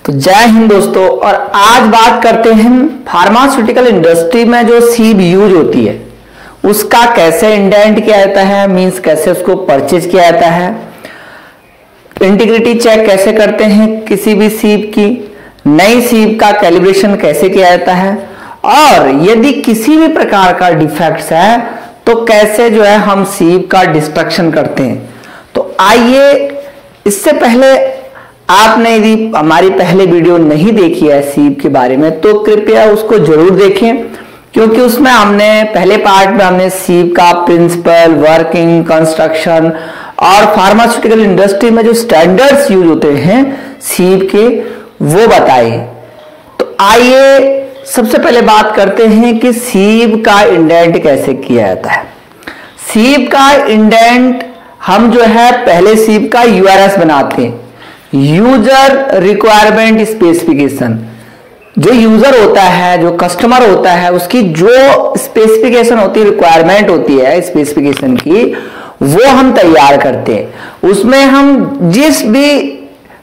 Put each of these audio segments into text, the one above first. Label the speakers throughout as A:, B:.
A: तो जय हिंद दोस्तों। और आज बात करते हैं फार्मास्यूटिकल इंडस्ट्री में जो सीब यूज होती है उसका कैसे इंडेंट किया जाता है, मींस कैसे उसको परचेज किया जाता है, इंटीग्रिटी चेक कैसे करते हैं किसी भी सीब की, नई सीब का कैलिब्रेशन कैसे किया जाता है, और यदि किसी भी प्रकार का डिफेक्ट्स है तो कैसे जो है हम सीब का डिस्ट्रक्शन करते हैं। तो आइए, इससे पहले आपने यदि हमारी पहले वीडियो नहीं देखी है सीब के बारे में तो कृपया उसको जरूर देखें, क्योंकि उसमें हमने पहले पार्ट में हमने सीब का प्रिंसिपल, वर्किंग, कंस्ट्रक्शन और फार्मास्यूटिकल इंडस्ट्री में जो स्टैंडर्ड्स यूज होते हैं सीब के वो बताए। तो आइए सबसे पहले बात करते हैं कि सीब का इंडेंट कैसे किया जाता है। सीब का इंडेंट हम जो है पहले सीब का यूआरएस बनाते हैं, यूजर रिक्वायरमेंट स्पेसिफिकेशन। जो यूजर होता है, जो कस्टमर होता है, उसकी जो स्पेसिफिकेशन होती है, रिक्वायरमेंट होती है स्पेसिफिकेशन की, वो हम तैयार करते हैं। उसमें हम जिस भी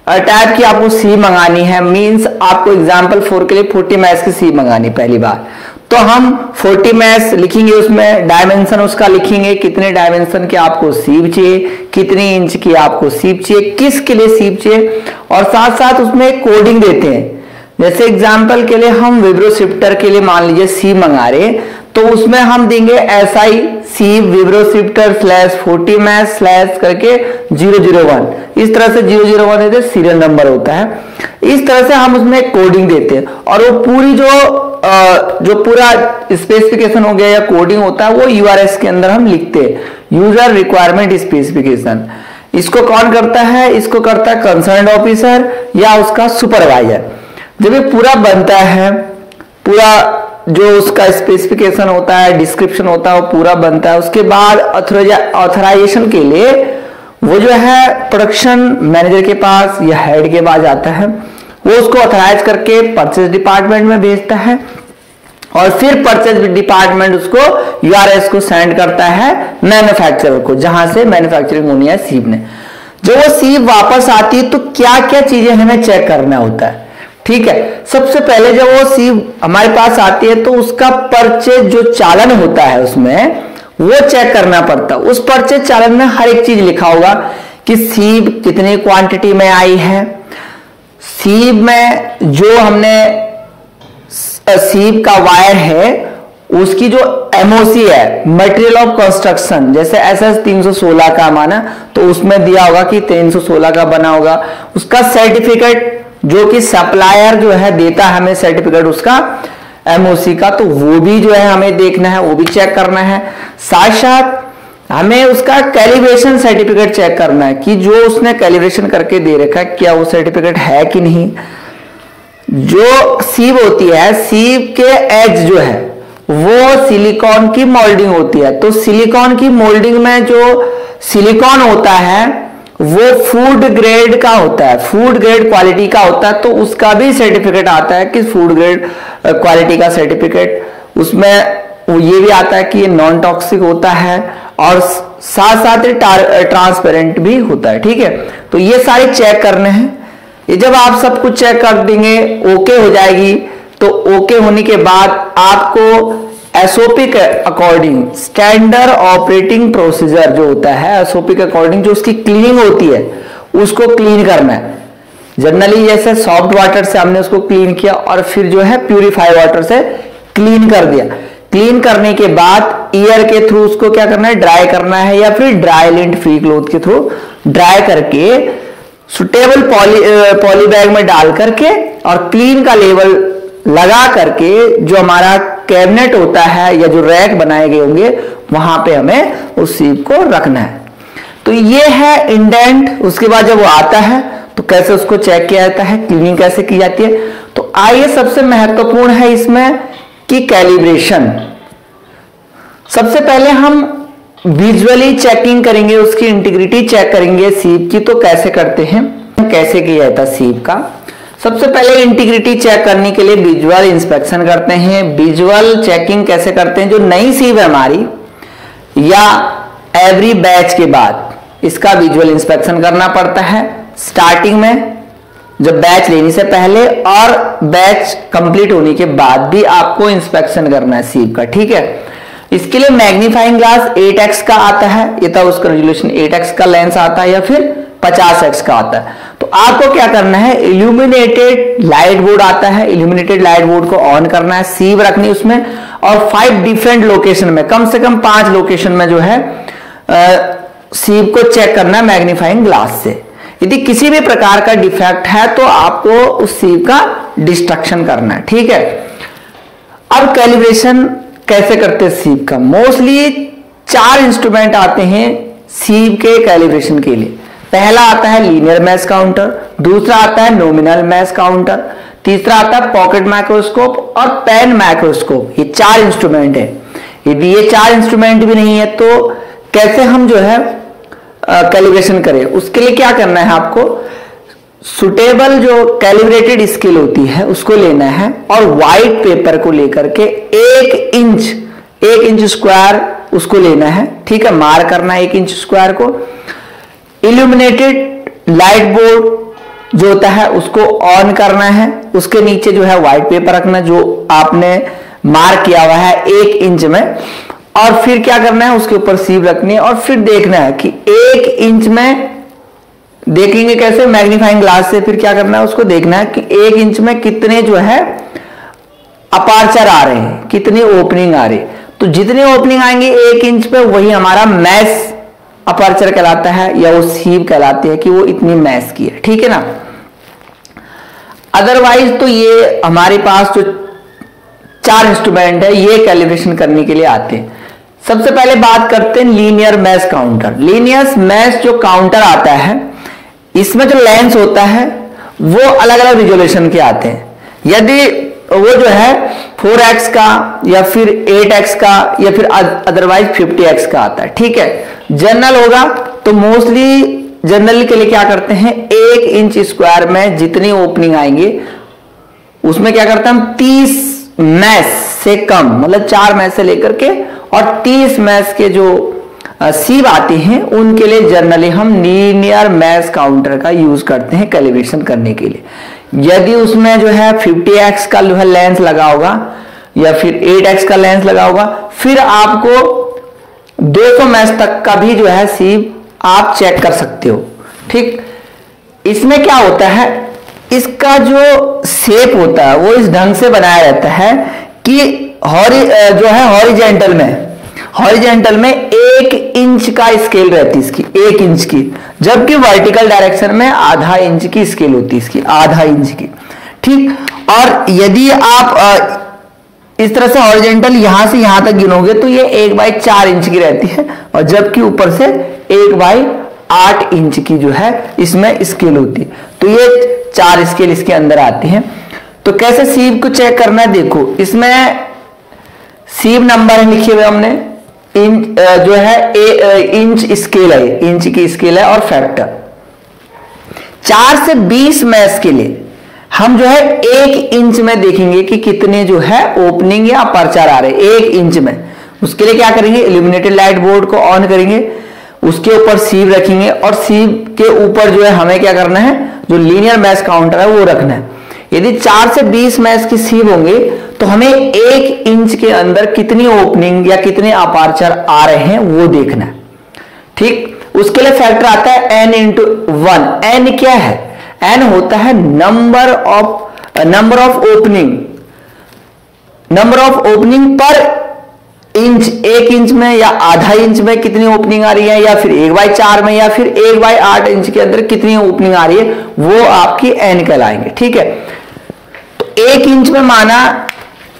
A: टाइप की आपको सीब मंगानी है, मींस आपको एग्जांपल 4 के लिए 40 मैच की सीब मंगानी पहली बार, तो हम 40 मैच लिखेंगे, उसमें डायमेंशन उसका लिखेंगे, कितने डायमेंशन के आपको सीब चाहिए, कितनी इंच की आपको सीब चाहिए, किसके लिए सीब चाहिए, और साथ साथ उसमें कोडिंग देते हैं। जैसे एग्जांपल के लिए हम विब्रोसिप्टर के लिए मान लीजिए सीब मंगा रहे, तो उसमें हम देंगे SI सीब विब्रोसिप्टर /40 मैच स्लैश करके 001, इस तरह से 001 देते सीरियल नंबर होता है। इस तरह से हम उसमें कोडिंग देते हैं, और वो पूरी जो पूरा स्पेसिफिकेशन हो गया या कोडिंग होता है वो यूआरएस के अंदर हम लिखते हैं, यूजर रिक्वायरमेंट स्पेसिफिकेशन। इसको कौन करता है? इसको करता है कंसर्न्ड ऑफिसर या उसका सुपरवाइजर। जब ये पूरा बनता है, पूरा जो उसका स्पेसिफिकेशन होता है, डिस्क्रिप्शन होता है, वो पूरा बनता है, उसके बाद ऑथराइजेशन के लिए वो जो है प्रोडक्शन मैनेजर के पास या हेड के पास जाता है, वो उसको ऑथराइज करके परचेज डिपार्टमेंट में भेजता है, और फिर परचेज डिपार्टमेंट उसको यूआरएस को सेंड करता है मैन्युफैक्चरर को, जहां से मैन्युफैक्चरिंग होनी है सीब ने। जब वो सीब वापस आती है तो क्या क्या चीजें हमें चेक करना होता है, ठीक है। सबसे पहले जब वो सीब हमारे पास आती है तो उसका परचेज जो चालन होता है उसमें वो चेक करना पड़ता है। उस परचेज चालन में हर एक चीज लिखा होगा कि सीब कितनी क्वांटिटी में आई है, सीब में जो हमने सीब का वायर है उसकी जो एमओसी है, मटेरियल ऑफ कंस्ट्रक्शन, जैसे SS 316 का माना तो उसमें दिया होगा कि 316 का बना होगा। उसका सर्टिफिकेट जो कि सप्लायर जो है देता है हमें सर्टिफिकेट उसका एमओसी का, तो वो भी जो है हमें देखना है, वो भी चेक करना है। साथ साथ हमें उसका कैलिब्रेशन सर्टिफिकेट चेक करना है कि जो उसने कैलिब्रेशन करके दे रखा है क्या वो सर्टिफिकेट है कि नहीं। जो सीब होती है, सीब के एज जो है वो सिलिकॉन की मोल्डिंग होती है, तो सिलिकॉन की मोल्डिंग में जो सिलिकॉन होता है वो फूड ग्रेड का होता है, फूड ग्रेड क्वालिटी का होता है, तो उसका भी सर्टिफिकेट आता है कि फूड ग्रेड क्वालिटी का सर्टिफिकेट। उसमें ये भी आता है कि ये नॉन टॉक्सिक होता है, और साथ साथ ट्रांसपेरेंट भी होता है, ठीक है। तो ये सारे चेक करने हैं। ये जब आप सब कुछ चेक कर देंगे, ओके हो जाएगी, तो ओके होने के बाद आपको एसओपी के अकॉर्डिंग, स्टैंडर्ड ऑपरेटिंग प्रोसीजर जो होता है, एसओपी के अकॉर्डिंग जो उसकी क्लीनिंग होती है उसको क्लीन करना है। जनरली जैसे सॉफ्ट वाटर से हमने उसको क्लीन किया और फिर जो है प्यूरिफाई वाटर से क्लीन कर दिया। क्लीन करने के बाद एयर के थ्रू उसको क्या करना है, ड्राई करना है, या फिर ड्राई लिंट फ्री क्लोथ के थ्रू ड्राई करके सुटेबल पॉली बैग में डाल करके और क्लीन का लेवल लगा करके जो हमारा कैबिनेट होता है या जो रैक बनाए गए होंगे वहां पे हमें उस सीब को रखना है। तो ये है इंडेंट। उसके बाद जब वो आता है तो कैसे उसको चेक किया जाता है, क्लीनिंग कैसे की जाती है। तो आइए, सबसे महत्वपूर्ण है इसमें कि कैलिब्रेशन। सबसे पहले हम विजुअली चेकिंग करेंगे, उसकी इंटीग्रिटी चेक करेंगे सीब की। तो कैसे करते हैं, कैसे किया जाता है सीब का। सबसे पहले इंटीग्रिटी चेक करने के लिए विजुअल इंस्पेक्शन करते हैं। विजुअल चेकिंग कैसे करते हैं, जो नई सीब है हमारी या एवरी बैच के बाद इसका विजुअल इंस्पेक्शन करना पड़ता है। स्टार्टिंग में जब बैच लेने से पहले और बैच कंप्लीट होने के बाद भी आपको इंस्पेक्शन करना है सीब का, ठीक है। इसके लिए मैग्नीफाइंग ग्लास 8x का आता है, ये था उसका रेजोल्यूशन 8x का लेंस आता है या फिर 50x का आता है। तो आपको क्या करना है, इल्यूमिनेटेड लाइट बोर्ड आता है, इल्यूमिनेटेड लाइट बोर्ड को ऑन करना है, सीब रखनी उसमें और 5 डिफरेंट लोकेशन में, कम से कम 5 लोकेशन में जो है सीब को चेक करना है मैग्नीफाइंग ग्लास से। यदि किसी भी प्रकार का डिफेक्ट है तो आपको उस सीब का डिस्ट्रक्शन करना है, ठीक है। अब कैलिब्रेशन कैसे करते हैं सीब का, मोस्टली 4 इंस्ट्रूमेंट आते हैं सीब के कैलिब्रेशन के लिए। पहला आता है लीनियर मैश काउंटर, दूसरा आता है नॉमिनल मैश काउंटर, तीसरा आता है पॉकेट माइक्रोस्कोप और पेन माइक्रोस्कोप। ये 4 इंस्ट्रूमेंट है। यदि ये 4 इंस्ट्रूमेंट भी नहीं है तो कैसे हम जो है कैलिब्रेशन करें, उसके लिए क्या करना है, आपको सुटेबल जो कैलिब्रेटेड स्केल होती है उसको लेना है और व्हाइट पेपर को लेकर के 1 इंच स्क्वायर उसको लेना है, ठीक है, मार्क करना है 1 इंच स्क्वायर को। इल्यूमिनेटेड लाइट बोर्ड जो होता है उसको ऑन करना है, उसके नीचे जो है व्हाइट पेपर रखना जो आपने मार्क किया हुआ है 1 इंच में, और फिर क्या करना है, उसके ऊपर सीब रखनी है और फिर देखना है कि 1 इंच में देखेंगे कैसे, मैग्नीफाइंग ग्लास से। फिर क्या करना है, उसको देखना है कि 1 इंच में कितने जो है अपार्चर आ रहे हैं, कितनी ओपनिंग आ रही है। तो जितनी ओपनिंग आएंगे 1 इंच पे वही हमारा मैश अपर्चर कहलाता है या वो सीब कहलाती है कि वो इतनी मैश की है, ठीक है ना। अदरवाइज तो ये हमारे पास जो 4 इंस्ट्रूमेंट है ये कैलिब्रेशन करने के लिए आते हैं। सबसे पहले बात करते हैं linear mash counter. Linear mash जो काउंटर आता है इसमें जो लेंस होता है वो अलग अलग रिजोल्यूशन के आते हैं। यदि वो जो है 4x का या फिर 8x का या फिर अदरवाइज 50x का आता है, ठीक है। जनरल होगा तो मोस्टली जनरल के लिए क्या करते हैं, 1 इंच स्क्वायर में जितनी ओपनिंग आएंगे उसमें क्या करते हैं हम 30 मैश से कम, मतलब 4 मैश से लेकर के और 30 मैश के जो सीब आते हैं उनके लिए जनरली हम लीनियर मैश काउंटर का यूज करते हैं कैलिब्रेशन करने के लिए। यदि उसमें जो है 50x का जो है लेंस लगा होगा या फिर 8x का लेंस लगा होगा, फिर आपको 200 मैश तक का भी जो है सीब आप चेक कर सकते हो, ठीक। इसमें क्या होता है, इसका जो शेप होता है वो इस ढंग से बनाया रहता है कि जो है हॉरिजेंटल में 1 इंच का स्केल रहती है इसकी, 1 इंच की, जबकि वर्टिकल डायरेक्शन में आधा इंच की स्केल होती है इसकी, आधा इंच की, ठीक। और यदि आप इस तरह से हॉरिजेंटल यहां से यहां तक गिनोगे तो ये 1/4 इंच की रहती है, और जबकि ऊपर से 1/8 इंच की जो है इसमें स्केल होती है। तो ये 4 स्केल इसके अंदर आती हैं। तो कैसे सीब को चेक करना है, देखो इसमें सीब नंबर लिखे हुए हमने, जो है इंच स्केल है, इंच की स्केल है और फैक्टर। 4 से 20 मैश के लिए हम जो है 1 इंच में देखेंगे कि कितने जो है ओपनिंग या अपर्चर आ रहे हैं 1 इंच में। उसके लिए क्या करेंगे, इल्यूमिनेटेड लाइट बोर्ड को ऑन करेंगे, उसके ऊपर सीब रखेंगे और सीब के ऊपर जो है हमें क्या करना है, जो लीनियर मैश काउंटर है वो रखना है। यदि 4 से 20 मैश की सीब होंगे तो हमें 1 इंच के अंदर कितनी ओपनिंग या कितने अपर्चर आ रहे हैं वो देखना है, ठीक। उसके लिए फैक्टर आता है n × 1। n क्या है, n होता है नंबर ऑफ ओपनिंग पर इंच। 1 इंच में या आधा इंच में कितनी ओपनिंग आ रही है, या फिर 1/4 में या फिर 1/8 इंच के अंदर कितनी ओपनिंग आ रही है, वो आपकी n कहलाएंगे, ठीक है। तो 1 इंच में माना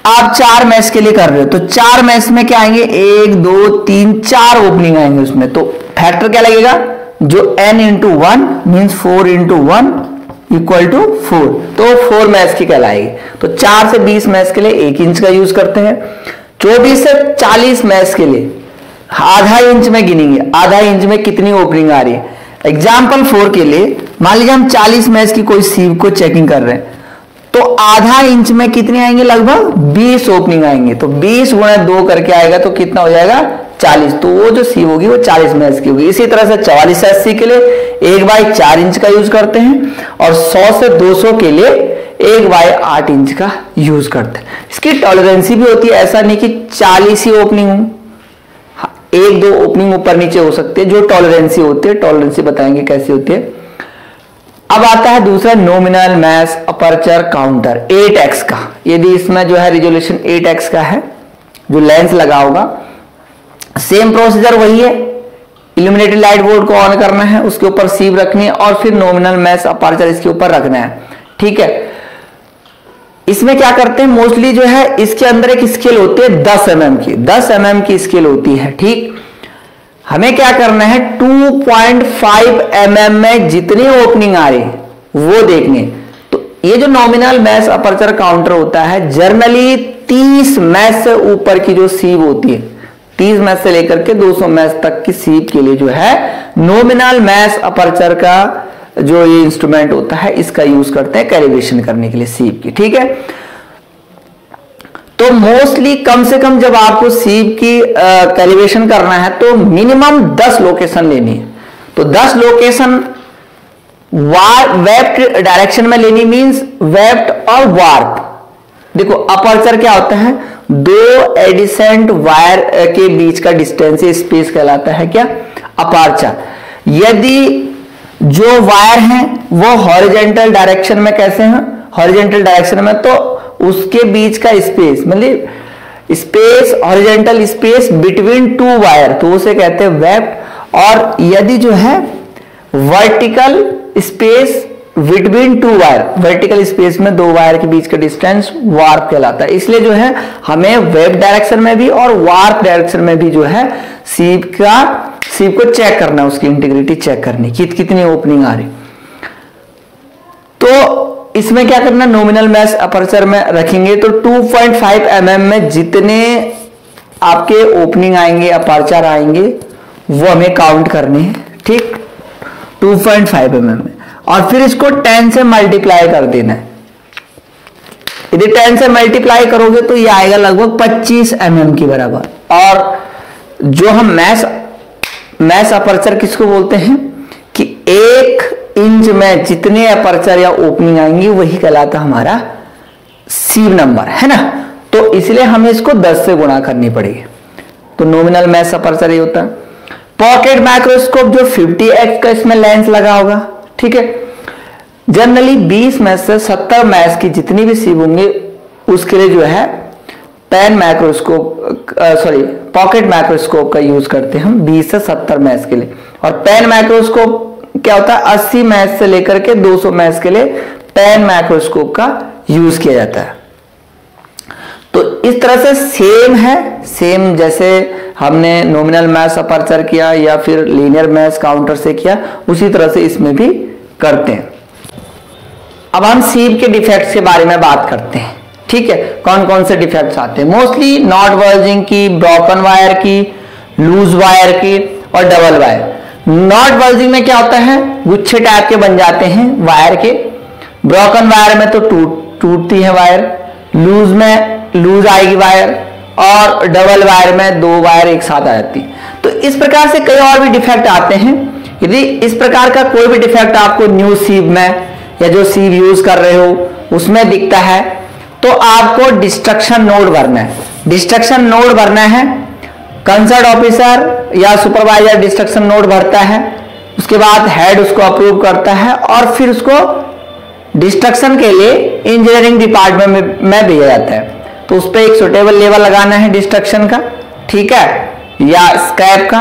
A: आप 4 मैश के लिए कर रहे हो तो 4 मैश में क्या आएंगे, 1 2 3 4 ओपनिंग आएंगे उसमें। तो फैक्टर क्या लगेगा, जो n × 1 मीन्स 4 × 1 = 4, तो 4 मैश की कहलाएगी। तो 4 से 20 मैश के लिए 1 इंच का यूज करते हैं। 24 से 40 मैश के लिए आधा इंच में गिनेंगे, आधा इंच में कितनी ओपनिंग आ रही है। एग्जाम्पल 4 के लिए मान लीजिए हम 40 मैश की कोई सीब को चेकिंग कर रहे हैं, तो आधा इंच में कितने आएंगे, लगभग 20 ओपनिंग आएंगे। तो 20 गुणा 2 करके आएगा तो कितना हो जाएगा, 40। तो वो जो सीव होगी वो 40 मैच की होगी। इसी तरह से 4480 के लिए 1/4 इंच का यूज करते हैं, और 100 से 200 के लिए 1/8 इंच का यूज करते हैं। इसकी टॉलरेंसी भी होती है, ऐसा नहीं कि 40 ही ओपनिंग हो, 1-2 ओपनिंग ऊपर नीचे हो सकते हैं। जो टॉलरेंसी होती है, टॉलरेंसी बताएंगे कैसी होती है। अब आता है दूसरा nominal mess aperture counter 8x का। यदि इसमें जो है रिजोल्यूशन 8x का है, जो लेंस लगा होगा, सेम प्रोसीजर वही है। इल्यूमिनेटेड लाइट बोर्ड को ऑन करना है, उसके ऊपर सीव रखनी है और फिर नॉमिनल मैस अपर्चर इसके ऊपर रखना है, ठीक है। इसमें क्या करते हैं, मोस्टली जो है इसके अंदर एक स्केल होती है 10 mm की, 10 mm की स्केल होती है, ठीक। हमें क्या करना है, 2.5 mm में जितनी ओपनिंग आ रही वो देखनी। तो ये जो नॉमिनल मैस अपर्चर काउंटर होता है, जनरली 30 मैच से ऊपर की जो सीव होती है, 30 मैच से लेकर के 200 मैच तक की सीव के लिए जो है नॉमिनल मैस अपर्चर का जो ये इंस्ट्रूमेंट होता है, इसका यूज करते हैं कैलिब्रेशन करने के लिए सीव की, ठीक है। तो मोस्टली कम से कम जब आपको सीव की कैलिब्रेशन करना है तो मिनिमम 10 लोकेशन लेनी है। तो 10 लोकेशन वेप्ट डायरेक्शन में लेनी, मींस वेप्ट और वार्प। देखो अपर्चर क्या होता है, 2 एडिसेंट वायर के बीच का डिस्टेंस, स्पेस कहलाता है क्या, अपर्चर। यदि जो वायर हैं वो हॉरिजॉन्टल डायरेक्शन में कैसे हैं, हॉरिजॉन्टल डायरेक्शन में, तो उसके बीच का स्पेस, मतलब space, horizontal space between 2 wire, तो उसे कहते हैं वेप्ट। और यदि जो है vertical space between 2 wire, vertical space में 2 वायर के बीच का डिस्टेंस वार्प कहलाता है। इसलिए जो है हमें वेब डायरेक्शन में भी और वार्प डायरेक्शन में भी जो है सीव को चेक करना, उसकी इंटीग्रिटी चेक करनी, कितनी ओपनिंग आ रही। तो इसमें क्या करना, नॉमिनल मैस अपर्चर में रखेंगे तो 2.5 mm में जितने आपके ओपनिंग आएंगे, अपर्चर आएंगे, वो हमें काउंट करने हैं, ठीक, 2.5 mm में। और फिर इसको 10 से मल्टीप्लाई कर देना है। यदि 10 से मल्टीप्लाई करोगे तो ये आएगा लगभग 25 mm के बराबर। और जो हम मैस अपर्चर किसको बोलते हैं कि 1 इंच में जितने अपर्चर या ओपनिंग आएंगी वही कहलाता हमारा सीव नंबर, है ना। तो इसलिए हमें इसको 10 से गुणा करनी पड़ेगी। तो नॉमिनल मैस अपर्चर ये होता है। पॉकेट माइक्रोस्कोप जो 50x का इसमें लेंस लगा होगा, ठीक है। जनरली 20 मैच से 70 मैच की जितनी भी सीव होंगे उसके लिए जो है पेन माइक्रोस्कोप, पॉकेट माइक्रोस्कोप का यूज करते हैं हम 20 से 70 मैच के लिए। और पेन माइक्रोस्कोप क्या होता है, 80 मैच से लेकर के 200 मैच के लिए पेन माइक्रोस्कोप का यूज किया जाता है। तो इस तरह से सेम है, सेम जैसे हमने नॉमिनल मैस अपर्चर किया या फिर लीनियर मैस काउंटर से किया, उसी तरह से इसमें भी करते हैं। अब हम सीव के डिफेक्ट्स के बारे में बात करते हैं, ठीक है। कौन कौन से डिफेक्ट्स आते हैं, मोस्टली नॉट वर्जिंग की, ब्रोकन वायर की, लूज वायर की और डबल वायर। नॉट वर्जिंग में क्या होता है, गुच्छे टाइप के बन जाते हैं वायर के। ब्रोकन वायर में तो टूटती है वायर, लूज में लूज आएगी वायर, और डबल वायर में 2 वायर एक साथ आ जाती। तो इस प्रकार से कई और भी डिफेक्ट आते हैं। यदि इस प्रकार का कोई भी डिफेक्ट आपको न्यू सीव में या जो सीव यूज कर रहे हो उसमें दिखता है तो आपको डिस्ट्रक्शन नोट भरना है। डिस्ट्रक्शन नोट भरना है, कंसर्न ऑफिसर या सुपरवाइजर डिस्ट्रक्शन नोट भरता है, उसके बाद हेड उसको अप्रूव करता है और फिर उसको डिस्ट्रक्शन के लिए इंजीनियरिंग डिपार्टमेंट में भेजा जाता है। तो उस पर एक सुटेबल लेवल लगाना है डिस्ट्रक्शन का, ठीक है, या स्क्रैप का,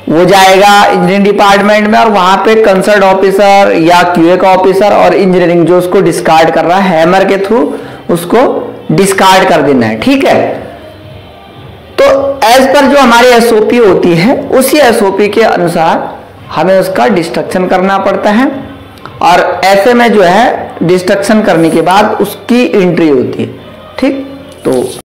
A: वो जाएगा इंजीनियरिंग डिपार्टमेंट में और वहां पे कंसर्न ऑफिसर या क्यूए का ऑफिसर और इंजीनियरिंग जो उसको डिस्कार्ड कर रहा है हैमर के थ्रू उसको डिस्कार्ड कर देना है, ठीक है। तो एज पर जो हमारी एसओपी होती है उसी एसओपी के अनुसार हमें उसका डिस्ट्रक्शन करना पड़ता है और ऐसे में जो है डिस्ट्रक्शन करने के बाद उसकी एंट्री होती है, ठीक। तो